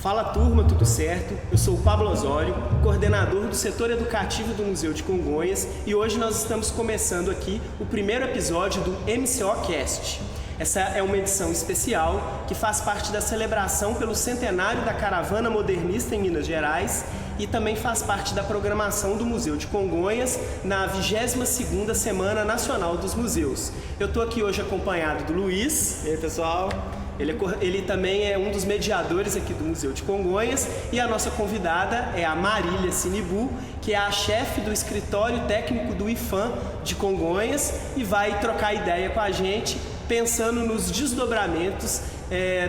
Fala turma, tudo certo? Eu sou o Pablo Osório, coordenador do setor educativo do Museu de Congonhas, e hoje nós estamos começando aqui o primeiro episódio do MCOcast. Essa é uma edição especial que faz parte da celebração pelo centenário da Caravana Modernista em Minas Gerais e também faz parte da programação do Museu de Congonhas na 22ª Semana Nacional dos Museus. Eu estou aqui hoje acompanhado do Luiz. E aí, pessoal? Ele também é um dos mediadores aqui do Museu de Congonhas, e a nossa convidada é a Marília Sinibu, que é a chefe do escritório técnico do IFAM de Congonhas e vai trocar ideia com a gente, pensando nos desdobramentos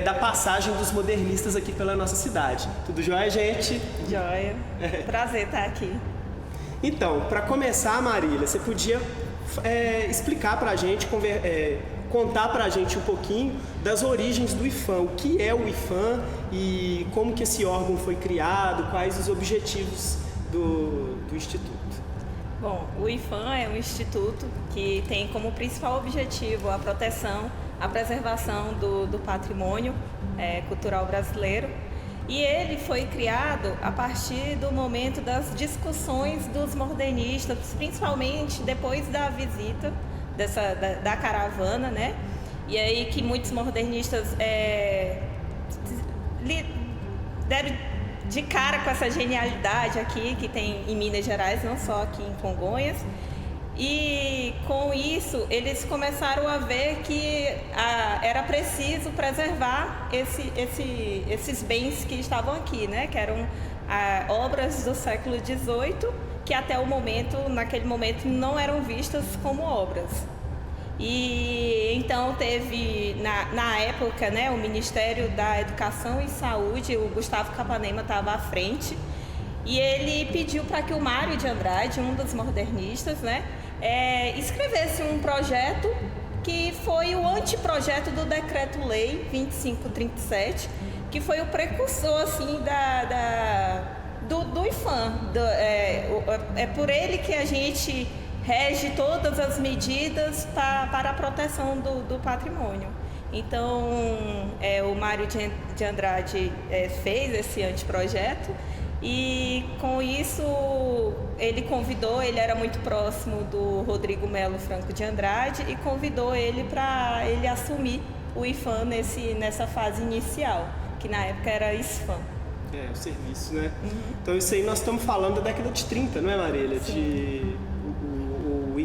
da passagem dos modernistas aqui pela nossa cidade. Tudo jóia, gente? Jóia. Prazer estar aqui. Então, para começar, Marília, você podia explicar para a gente, contar para a gente um pouquinho das origens do IFAM, o que é o IFAM e como que esse órgão foi criado, quais os objetivos do Instituto. Bom, o IFAM é um instituto que tem como principal objetivo a proteção, a preservação do patrimônio cultural brasileiro, e ele foi criado a partir do momento das discussões dos modernistas, principalmente depois da visita da caravana, né? E aí que muitos modernistas deram de cara com essa genialidade aqui que tem em Minas Gerais, não só aqui em Congonhas. E com isso eles começaram a ver que era preciso preservar esses bens que estavam aqui, né? Que eram obras do século XVIII, que até naquele momento, não eram vistas como obras. E então teve, na época, né, o Ministério da Educação e Saúde, o Gustavo Capanema estava à frente, e ele pediu para que o Mário de Andrade, um dos modernistas, né, escrevesse um projeto que foi o anteprojeto do Decreto-Lei 2537, que foi o precursor assim, do IFAM. É por ele que a gente rege todas as medidas para a proteção do patrimônio. Então, o Mário de Andrade fez esse anteprojeto, e com isso ele era muito próximo do Rodrigo Melo Franco de Andrade, e convidou ele para ele assumir o IFAM nessa fase inicial, que na época era ISFAM. O serviço, né? Uhum. Então isso aí nós estamos falando da década de 30, não é, Marília? Sim. O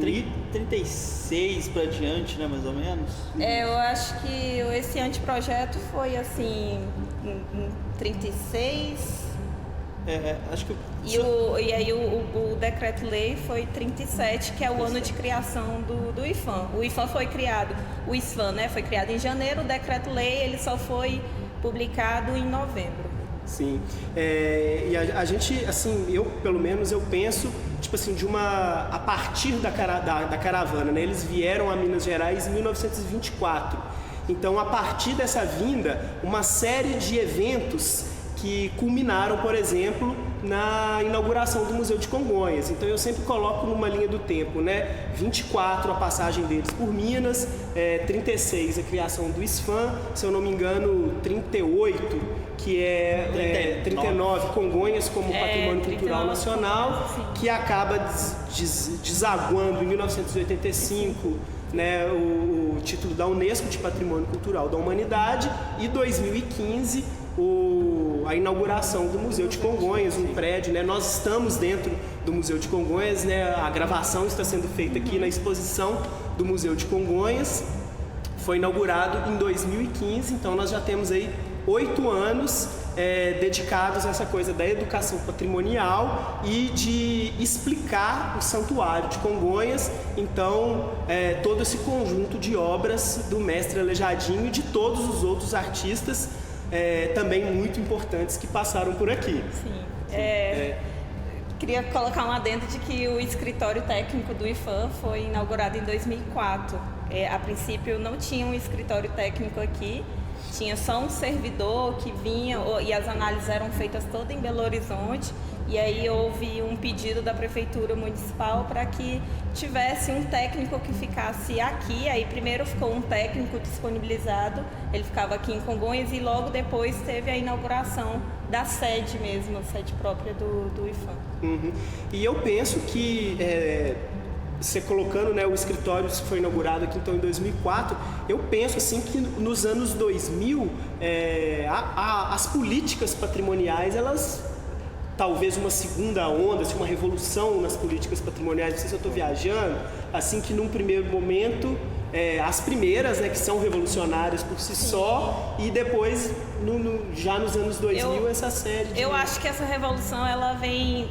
36 para diante, né, mais ou menos? Eu acho que esse anteprojeto foi assim, em 36... acho que... E aí o Decreto-Lei foi 37, que é o ano de criação do IFAM. O IFAM foi criado, o ISFAM, né, foi criado em janeiro, o Decreto-Lei ele só foi publicado em novembro. Sim, e a gente, assim, eu pelo menos, eu penso, tipo assim, a partir da caravana, né? Eles vieram a Minas Gerais em 1924, então a partir dessa vinda, uma série de eventos que culminaram, por exemplo, na inauguração do Museu de Congonhas. Então eu sempre coloco numa linha do tempo, né? 24 a passagem deles por Minas, 36 a criação do ISFAM, se eu não me engano 38, que 39 Congonhas como Patrimônio Cultural Nacional, que acaba desaguando em 1985, né, o título da Unesco de Patrimônio Cultural da Humanidade, e 2015 a inauguração do Museu de Congonhas, um prédio, né? Nós estamos dentro do Museu de Congonhas, né? A gravação está sendo feita aqui na exposição do Museu de Congonhas. Foi inaugurado em 2015, então nós já temos aí 8 anos dedicados a essa coisa da educação patrimonial e de explicar o Santuário de Congonhas. Então, todo esse conjunto de obras do mestre Aleijadinho e de todos os outros artistas também muito importantes que passaram por aqui. Sim. Queria colocar um adendo de que o escritório técnico do IFAM foi inaugurado em 2004. A princípio não tinha um escritório técnico aqui, Tinha só um servidor que vinha e as análises eram feitas todas em Belo Horizonte. E aí houve um pedido da Prefeitura Municipal para que tivesse um técnico que ficasse aqui. Aí primeiro ficou um técnico disponibilizado, ele ficava aqui em Congonhas e logo depois teve a inauguração da sede mesmo, a sede própria do IPHAN. Uhum. E eu penso que, você colocando, né, o escritório foi inaugurado aqui então em 2004, eu penso assim que nos anos 2000 as políticas patrimoniais, elas, talvez uma segunda onda, assim, uma revolução nas políticas patrimoniais, não sei se eu estou viajando, assim que num primeiro momento, as primeiras, né, que são revolucionárias por si só, e depois, já nos anos 2000, essa série de... Eu acho que essa revolução, ela vem,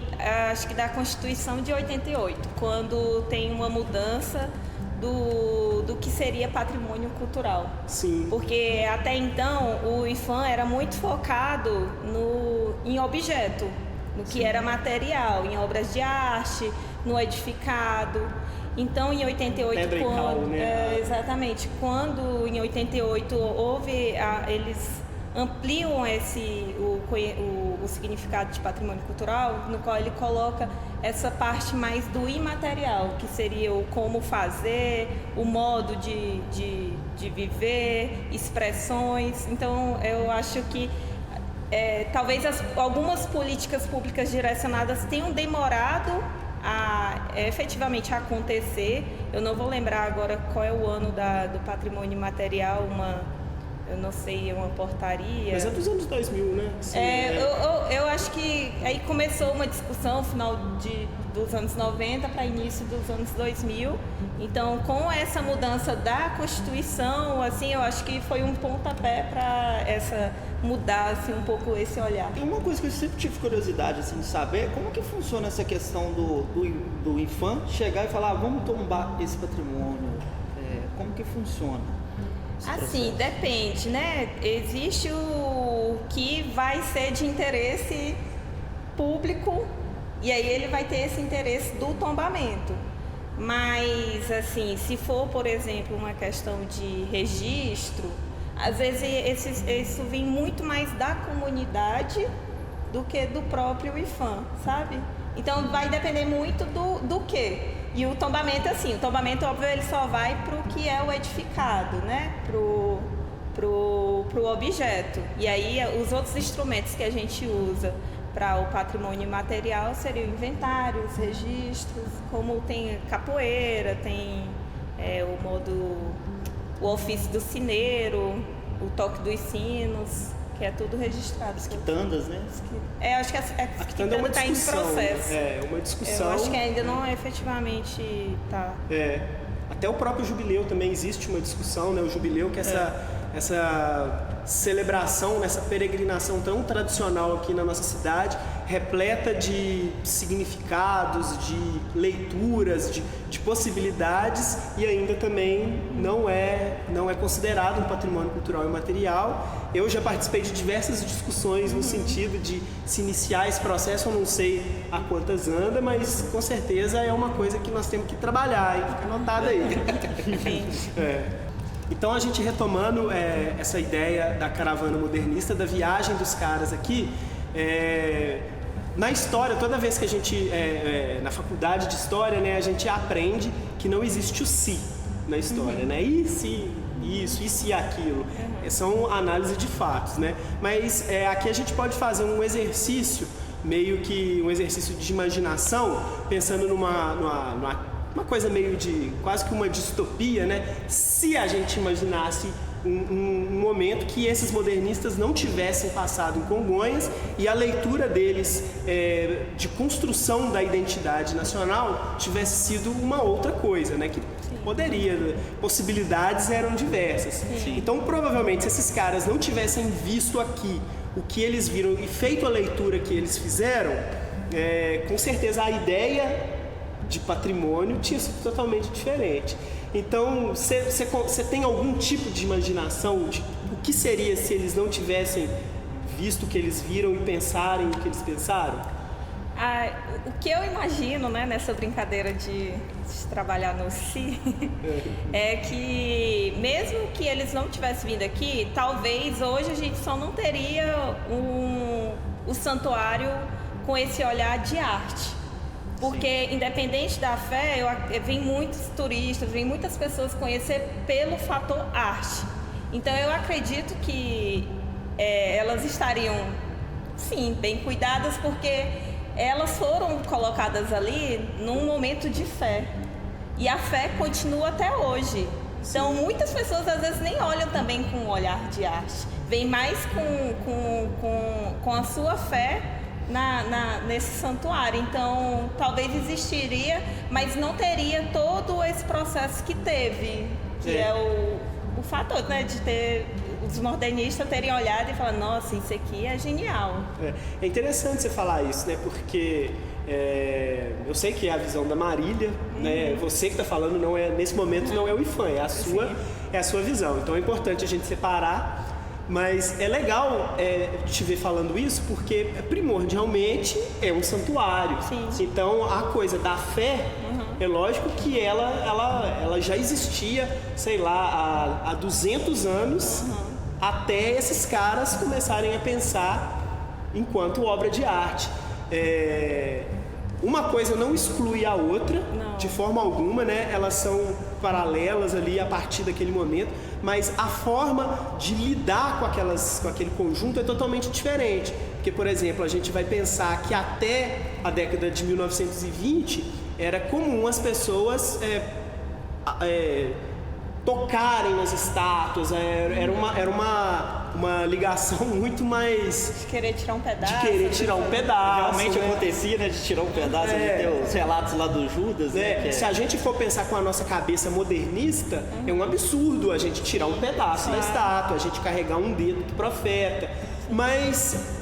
acho que da Constituição de 88, quando tem uma mudança do que seria patrimônio cultural. Sim. Porque até então, o IPHAN era muito focado em objeto, no que era material, em obras de arte, no edificado. Então, em 88, Pedra e cal, né? Exatamente. Quando, em 88, eles ampliam o significado de patrimônio cultural, no qual ele coloca essa parte mais do imaterial, que seria o como fazer, o modo de viver, expressões. Então, eu acho que talvez algumas políticas públicas direcionadas tenham demorado a efetivamente acontecer. Eu não vou lembrar agora qual é o ano do patrimônio imaterial, eu não sei, uma portaria. Mas é dos anos 2000, né? Sim, eu acho que aí começou uma discussão final dos anos 90 para início dos anos 2000. Então, com essa mudança da Constituição, assim, eu acho que foi um pontapé para mudar assim, um pouco esse olhar. Tem uma coisa que eu sempre tive curiosidade assim, de saber, como que funciona essa questão do IPHAN chegar e falar, vamos tombar esse patrimônio, como que funciona? Assim, depende, né? Existe o que vai ser de interesse público e aí ele vai ter esse interesse do tombamento. Mas, assim, se for, por exemplo, uma questão de registro, às vezes isso vem muito mais da comunidade do que do próprio IPHAN, sabe? Então vai depender muito do quê? E o tombamento, assim, o tombamento, óbvio, ele só vai para o que é o edificado, né? Pro objeto. E aí os outros instrumentos que a gente usa para o patrimônio imaterial seriam inventários, registros, como tem capoeira, tem o ofício do sineiro, o toque dos sinos, que é tudo registrado. As quitandas, né? Acho que a quitanda é uma está em discussão. processo. Uma discussão. Eu acho que ainda não efetivamente está. Até o próprio jubileu também existe uma discussão, né? O jubileu, que essa celebração, essa peregrinação tão tradicional aqui na nossa cidade, repleta de significados, de leituras, de possibilidades, e ainda também não é considerado um patrimônio cultural imaterial. Eu já participei de diversas discussões no sentido de se iniciar esse processo, eu não sei a quantas anda, mas com certeza é uma coisa que nós temos que trabalhar, e fica anotado aí. Então, a gente retomando essa ideia da caravana modernista, da viagem dos caras aqui, na história, toda vez que a gente, na faculdade de história, né, a gente aprende que não existe o se na história, né? E se isso, e se aquilo. São análise de fatos, né? Mas aqui a gente pode fazer um exercício, meio que um exercício de imaginação, pensando numa coisa meio de quase que uma distopia, né? Se a gente imaginasse um momento que esses modernistas não tivessem passado em Congonhas e a leitura deles de construção da identidade nacional tivesse sido uma outra coisa, né? Que possibilidades eram diversas. Sim. Então, provavelmente, se esses caras não tivessem visto aqui o que eles viram e feito a leitura que eles fizeram, com certeza a ideia de patrimônio tinha sido totalmente diferente. Então, você tem algum tipo de imaginação de o que seria se eles não tivessem visto o que eles viram e pensarem o que eles pensaram? O que eu imagino, né, nessa brincadeira de trabalhar no si, é que mesmo que eles não tivessem vindo aqui, talvez hoje a gente só não teria o santuário com esse olhar de arte. Porque, independente da fé, vem muitos turistas, vem muitas pessoas conhecer pelo fator arte. Então, eu acredito que elas estariam, sim, bem cuidadas, porque elas foram colocadas ali num momento de fé. E a fé continua até hoje. Então, muitas pessoas, às vezes, nem olham também com um olhar de arte. Vem mais com a sua fé nesse santuário. Então, talvez existiria, mas não teria todo esse processo que teve, que é o fator, né, de ter os modernistas terem olhado e falado, nossa, isso aqui é genial. É interessante você falar isso, né, porque eu sei que é a visão da Marília, né, você que está falando, não é, nesse momento não é o IFAM, é a sua visão. Então é importante a gente separar. Mas é legal te ver falando isso porque primordialmente é um santuário. Sim. Então a coisa da fé, é lógico que ela já existia, sei lá, há 200 anos, até esses caras começarem a pensar enquanto obra de arte. Uma coisa não exclui a outra, de forma alguma, né? Elas são paralelas ali a partir daquele momento, mas a forma de lidar com aquele conjunto é totalmente diferente. Porque, por exemplo, a gente vai pensar que até a década de 1920 era comum as pessoas tocarem nas estátuas, era uma ligação muito mais... De querer tirar um pedaço. Realmente né? acontecia, né, de tirar um pedaço, de ter os relatos lá do Judas, né? Se a gente for pensar com a nossa cabeça modernista, é um absurdo a gente tirar um pedaço da estátua, a gente carregar um dedo do profeta. Mas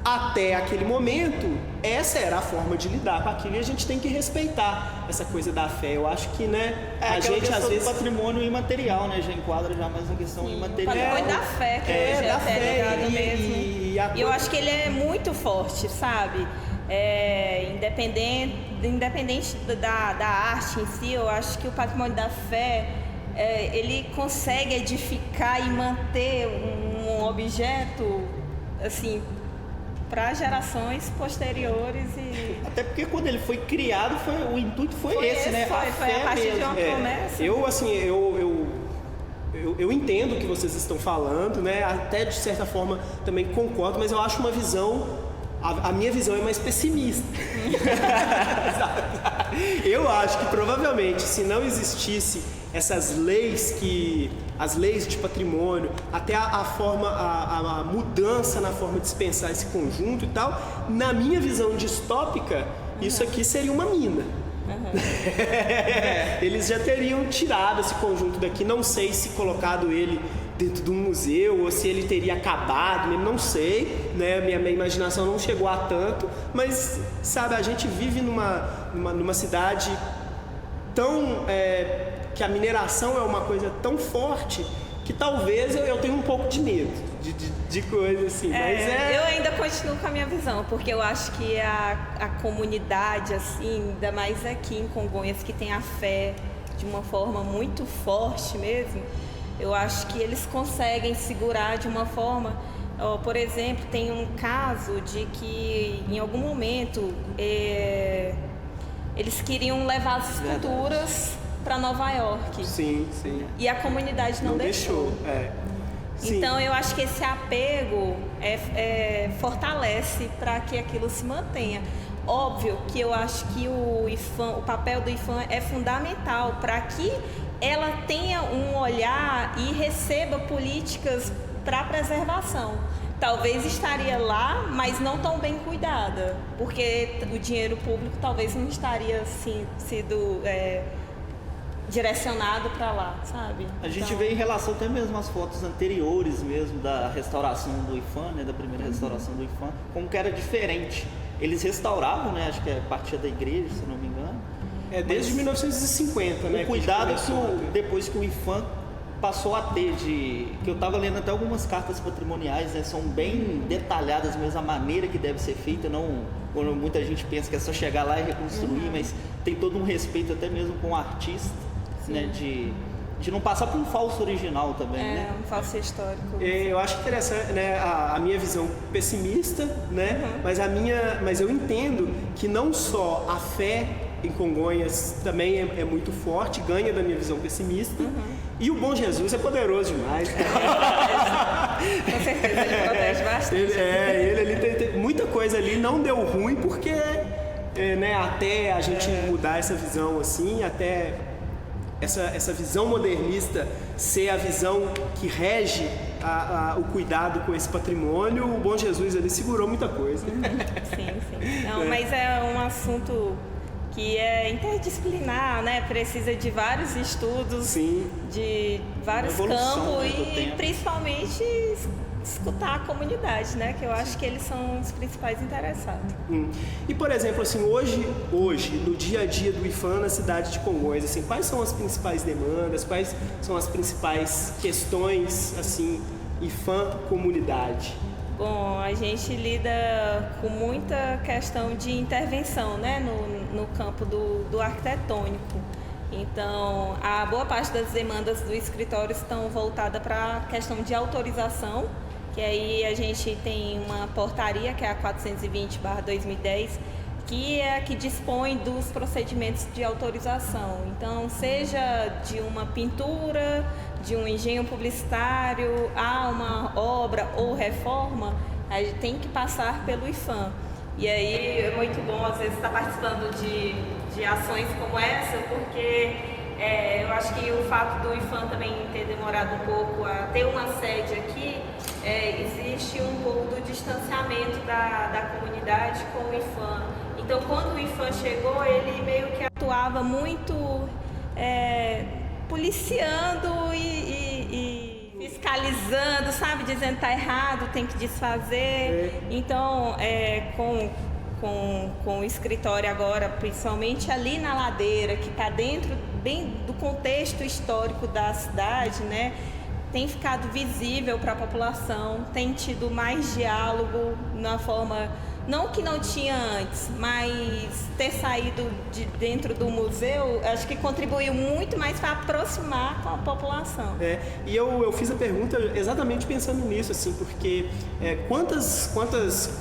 até aquele momento, essa era a forma de lidar com aquilo e a gente tem que respeitar essa coisa da fé. Eu acho que, né, a gente às vezes... patrimônio imaterial, né, já enquadra já mais a questão imaterial. Patrimônio da fé, que hoje da é fé ligado mesmo. E eu acho que ele é muito forte, sabe? Independente da arte em si, eu acho que o patrimônio da fé, ele consegue edificar e manter um objeto, assim, para gerações posteriores. Até porque quando ele foi criado, o intuito foi esse, né? Foi a partir de uma promessa. Eu entendo o que vocês estão falando, né? Até de certa forma também concordo, mas eu acho uma visão, a minha visão é mais pessimista. Eu acho que provavelmente se não existisse essas leis as leis de patrimônio, até a mudança na forma de pensar esse conjunto e tal, na minha visão distópica, isso aqui seria uma mina. Eles já teriam tirado esse conjunto daqui, não sei se colocado ele dentro de um museu ou se ele teria acabado, não sei, né? Minha imaginação não chegou a tanto, mas sabe, a gente vive numa cidade tão que a mineração é uma coisa tão forte que talvez eu tenha um pouco de medo de coisa assim, mas eu ainda continuo com a minha visão, porque eu acho que a comunidade, assim, ainda mais aqui em Congonhas, que tem a fé de uma forma muito forte mesmo, eu acho que eles conseguem segurar de uma forma... Por exemplo, tem um caso de que em algum momento eles queriam levar as esculturas para Nova York. Sim. E a comunidade não deixou. Então eu acho que esse apego fortalece para que aquilo se mantenha. Óbvio que eu acho que o papel do IFAM é fundamental para que ela tenha um olhar e receba políticas para preservação. Talvez estaria lá, mas não tão bem cuidada, porque o dinheiro público talvez não estaria assim, sido direcionado para lá, sabe? A gente vê em relação até mesmo às fotos anteriores mesmo da restauração do IFAM, né, da primeira restauração do IFAM, como que era diferente. Eles restauravam, né, acho que é a partir da igreja, se não me engano. Desde 1950, né? O cuidado depois que o IFAM passou a ter que eu estava lendo até algumas cartas patrimoniais, né, são bem detalhadas mesmo a maneira que deve ser feita, não quando muita gente pensa que é só chegar lá e reconstruir, mas tem todo um respeito até mesmo com o artista, né, de não passar por um falso original também, né? Um falso histórico. Eu acho interessante, né, a minha visão pessimista, né, mas eu entendo que não só a fé em Congonhas também é muito forte, ganha da minha visão pessimista, e o bom Jesus é poderoso demais. Com certeza, ele protege bastante. Ele tem muita coisa ali, não deu ruim porque, né, até a gente mudar essa visão assim, até essa visão modernista ser a visão que rege o cuidado com esse patrimônio, o bom Jesus ali segurou muita coisa. Sim. Não, mas é um assunto que é interdisciplinar, né? Precisa de vários estudos, de vários campos e principalmente escutar a comunidade, né? Que eu acho que eles são os principais interessados. E, por exemplo, assim, hoje, no dia a dia do IFAM na cidade de Congonhas, assim, quais são as principais demandas, quais são as principais questões, assim, IFAM comunidade? Bom, a gente lida com muita questão de intervenção, né? No campo do arquitetônico. Então, a boa parte das demandas do escritório estão voltadas para a questão de autorização, que aí a gente tem uma portaria, que é a 420/2010, que é a que dispõe dos procedimentos de autorização. Então, seja de uma pintura, de um engenho publicitário, a uma obra ou reforma, a gente tem que passar pelo IFAM. E aí é muito bom, às vezes, estar participando de ações como essa, porque eu acho que o fato do IFAM também ter demorado um pouco a ter uma sede aqui, existe um pouco do distanciamento da comunidade com o IFAM. Então, quando o IFAM chegou, ele meio que atuava muito policiando e fiscalizando, sabe? Dizendo que tá errado, tem que desfazer. Então, com o escritório agora, principalmente ali na ladeira, que está dentro bem do contexto histórico da cidade, né? Tem ficado visível para a população, tem tido mais diálogo na forma, não que não tinha antes, mas ter saído de dentro do museu, acho que contribuiu muito mais para aproximar com a população. E eu fiz a pergunta exatamente pensando nisso, assim, porque quantas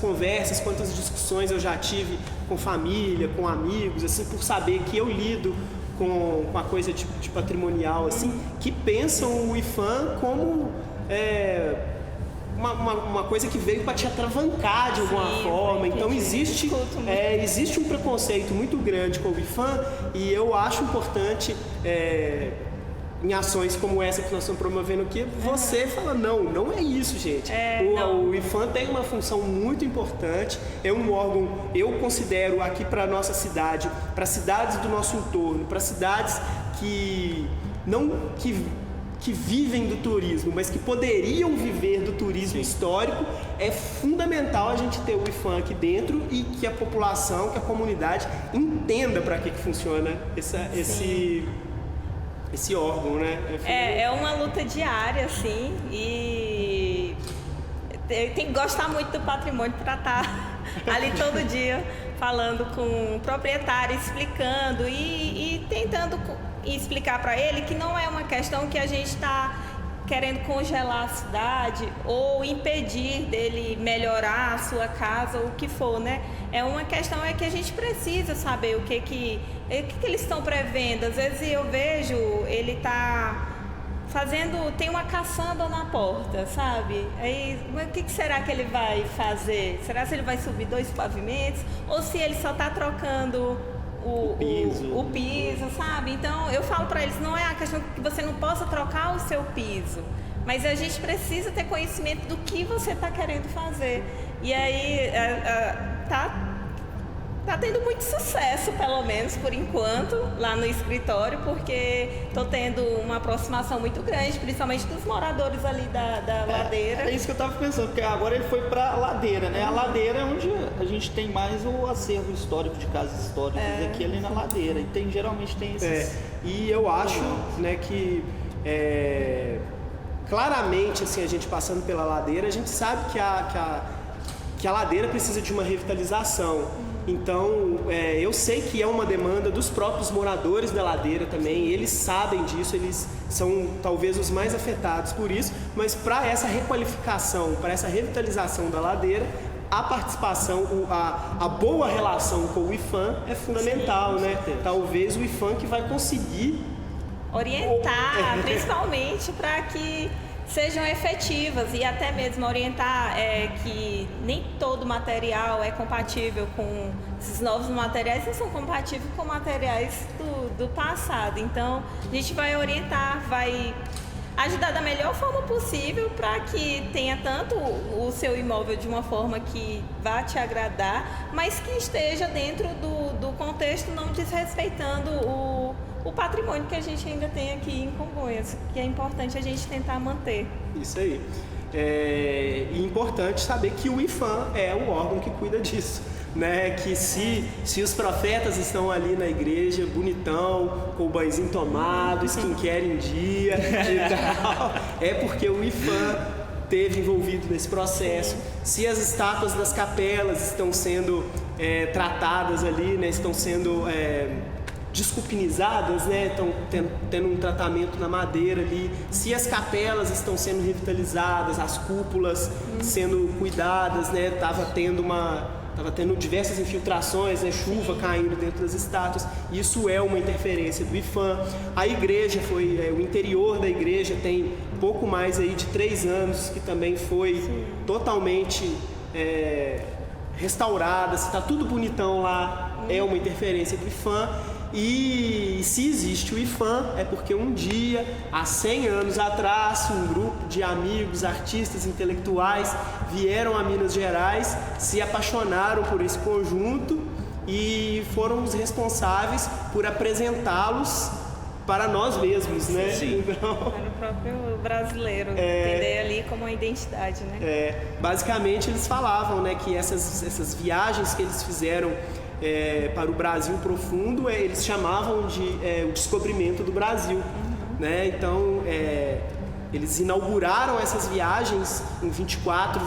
conversas, quantas discussões eu já tive com família, com amigos, assim, por saber que eu lido com a coisa de patrimonial, assim, que pensam o IFAM como uma coisa que veio para te atravancar de alguma forma. Então existe um preconceito muito grande com o IFAM, e eu acho importante em ações como essa que nós estamos promovendo aqui, você fala, não é isso, gente. O IFAM tem uma função muito importante, é um órgão, eu considero aqui para a nossa cidade, para cidades do nosso entorno, para cidades que vivem do turismo, mas que poderiam viver do turismo histórico, é fundamental a gente ter o IFAM aqui dentro e que a população, que a comunidade entenda para que funciona esse órgão, né? É uma luta diária, assim, e tem que gostar muito do patrimônio para estar ali todo dia falando com o proprietário, explicando e tentando explicar para ele que não é uma questão que a gente está querendo congelar a cidade ou impedir dele melhorar a sua casa ou o que for, né? É uma questão que a gente precisa saber o que eles estão prevendo. Às vezes eu vejo, ele tá tem uma caçamba na porta, sabe? Aí, mas o que será que ele vai fazer? Será que ele vai subir 2 pavimentos? Ou se ele só tá trocando o piso, sabe? Então, eu falo para eles, não é a questão que você não possa trocar o seu piso, mas a gente precisa ter conhecimento do que você está querendo fazer. E aí, tá tendo muito sucesso, pelo menos por enquanto, lá no escritório, porque estou tendo uma aproximação muito grande, principalmente dos moradores ali da ladeira. É isso que eu estava pensando, porque agora ele foi para a ladeira, né? A ladeira é onde a gente tem mais o acervo histórico de casas históricas aqui ali na ladeira. E geralmente tem esses... E eu acho, né, que claramente, assim, a gente passando pela ladeira, a gente sabe que a ladeira precisa de uma revitalização. Então, eu sei que é uma demanda dos próprios moradores da ladeira também, eles sabem disso, eles são talvez os mais afetados por isso, mas para essa requalificação, para essa revitalização da ladeira, a participação, a boa relação com o IPHAN é fundamental, né? Talvez o IPHAN que vai conseguir orientar, principalmente para que sejam efetivas e até mesmo orientar que nem todo material é compatível com esses novos materiais, não são compatíveis com materiais do passado. Então, a gente vai orientar, vai ajudar da melhor forma possível para que tenha tanto o seu imóvel de uma forma que vá te agradar, mas que esteja dentro do contexto, não desrespeitando o patrimônio que a gente ainda tem aqui em Congonhas, que é importante a gente tentar manter. Isso aí. E é importante saber que o IPHAN é o órgão que cuida disso, né? Que se os profetas estão ali na igreja, bonitão, com o banhozinho tomado, skincare em dia e tal, é porque o IPHAN esteve envolvido nesse processo. Se as estátuas das capelas estão sendo tratadas ali, né? Estão sendo desculpinizadas, né? Estão tendo um tratamento na madeira ali. Se as capelas estão sendo revitalizadas, as cúpulas sendo cuidadas, né? Tava tendo diversas infiltrações, né? Chuva caindo dentro das estátuas. Isso é uma interferência do IPHAN. A igreja o interior da igreja tem pouco mais aí de 3 anos que também foi totalmente restaurada. Se está tudo bonitão lá, é uma interferência do IPHAN. E se existe o IPHAN, é porque um dia, há 100 anos atrás, um grupo de amigos, artistas, intelectuais vieram a Minas Gerais, se apaixonaram por esse conjunto e foram os responsáveis por apresentá-los para nós mesmos, né? Sim. Então, para o próprio brasileiro entender ali como uma identidade, né? Basicamente eles falavam, né, que essas viagens que eles fizeram para o Brasil profundo, eles chamavam de o descobrimento do Brasil, né? Então, eles inauguraram essas viagens em 24,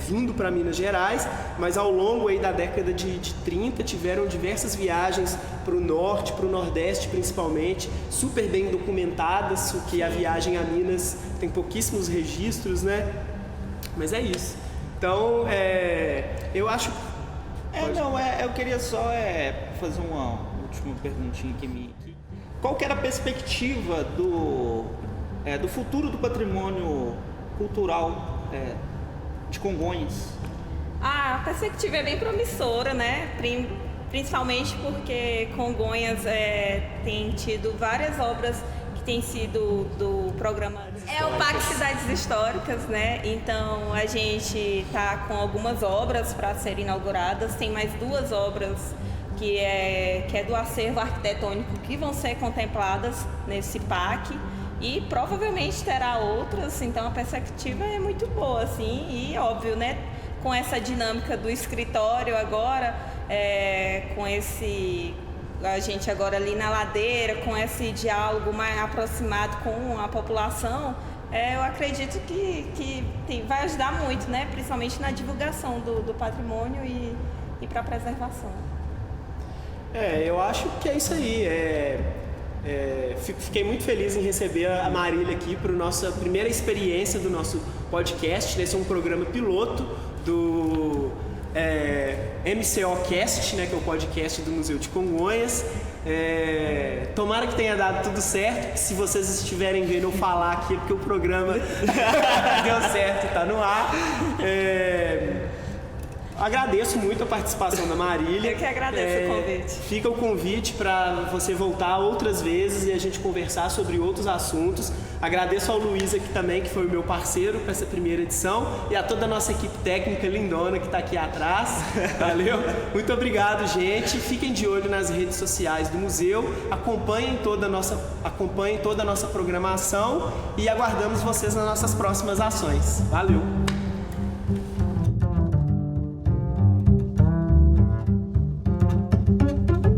vindo para Minas Gerais, mas ao longo aí da década de 30 tiveram diversas viagens para o norte, para o nordeste principalmente, super bem documentadas, o que a viagem a Minas tem pouquíssimos registros, né? Mas é isso. Então, eu acho... eu queria só fazer uma última perguntinha aqui. Qual que era a perspectiva do futuro do patrimônio cultural de Congonhas? A perspectiva é bem promissora, né? Principalmente porque Congonhas tem tido várias obras que têm sido do programa... o Parque Cidades Históricas, né? Então, a gente está com algumas obras para serem inauguradas. Tem mais 2 obras que é do acervo arquitetônico que vão ser contempladas nesse parque. E provavelmente terá outras, então a perspectiva é muito boa, assim. E óbvio, né? Com essa dinâmica do escritório agora, com a gente agora ali na ladeira, com esse diálogo mais aproximado com a população, eu acredito que vai ajudar muito, né? Principalmente na divulgação do patrimônio e para a preservação. Eu acho que é isso aí. Fiquei muito feliz em receber a Marília aqui para a nossa primeira experiência do nosso podcast. Esse é um programa piloto do MCOcast, né, que é o podcast do Museu de Congonhas. Tomara que tenha dado tudo certo. Se vocês estiverem vendo eu falar aqui, é porque o programa deu certo e está no ar. Agradeço muito a participação da Marília. Eu que agradeço o convite. Fica o convite para você voltar outras vezes e a gente conversar sobre outros assuntos. Agradeço ao Luiz aqui também, que foi o meu parceiro para essa primeira edição, e a toda a nossa equipe técnica lindona que está aqui atrás. Valeu? Muito obrigado, gente. Fiquem de olho nas redes sociais do museu, acompanhem toda a nossa programação e aguardamos vocês nas nossas próximas ações. Valeu!